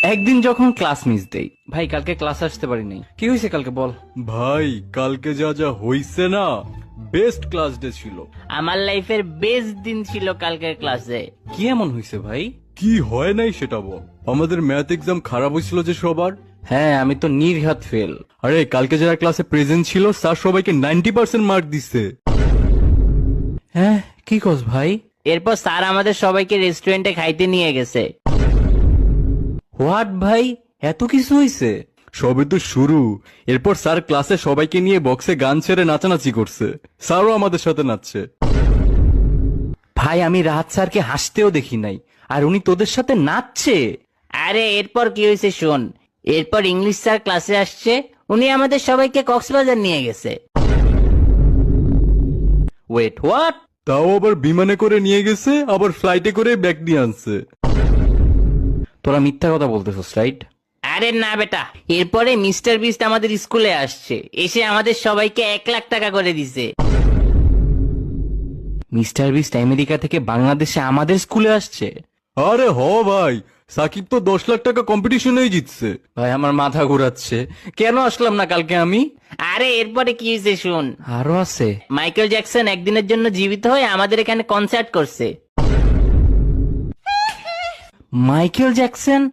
একদিন যখন class miss দেই, ভাই কালকে ক্লাস আসতে পারি নাই। কি হয়েছে কালকে বল। ভাই কালকে যা যা হইছে না, বেস্ট ক্লাস ডে ছিল। আমার লাইফের বেস্ট দিন ছিল কালকের ক্লাসে। কি এমন হয়েছে ভাই? কি হয় নাই সেটা বল। আমাদের ম্যাথ এক্সাম খারাপ হয়েছিল যে সবার। হ্যাঁ, আমি তো নির্ঘাত ফেল। আরে কালকে যারা ক্লাসে প্রেজেন্ট ছিল স্যার সবাইকে 90% মার্ক দিচ্ছে। হ্যাঁ, কি কস ভাই? এরপর স্যার আমাদের সবাইকে রেস্টুরেন্টে খাইতে নিয়ে গেছে। হোয়াট ভাই, এত কিছু হয়েছে? সবে তো শুরু। এরপর স্যার ক্লাসে সবাইকে নিয়ে বক্সে গান ছেড়ে নাচানাচি করছে। স্যারও আমাদের সাথে নাচছে। ভাই আমি রাহাত স্যারকে হাসতেও দেখি নাই, আর উনি তোদের সাথে নাচছে। আরে এরপর কি হয়েছে শোন। এরপর ইংলিশ স্যার ক্লাসে আসছে, উনি আমাদের সবাইকে কক্সবাজার নিয়ে গেছে। Wait, what? তাও আবার বিমানে করে নিয়ে গেছে, আবার ফ্লাইটে করে ব্যাগ নিয়ে আনছে। তোরা মিথ্যা কথা বলতেছস, রাইট? আরে না বেটা, এরপরে মিস্টার বিস্ট আমাদের স্কুলে আসছে, এসে আমাদের সবাইকে 1 লাখ টাকা করে দিছে। মিস্টার বিস্ট আমেরিকা থেকে বাংলাদেশে আমাদের স্কুলে আসছে? আরে হ ভাই, সাকিব তো 10 লাখ টাকা কম্পিটিশনেই জিতছে। ভাই আমার মাথা ঘুরাচ্ছে, কেন আসলাম না কালকে আমি? আরে এরপরে কি হয়েছে শুন। আরো আছে? মাইকেল জ্যাকসন একদিনের জন্য জীবিত হয়ে আমাদের এখানে কনসার্ট করছে। Michael Jackson?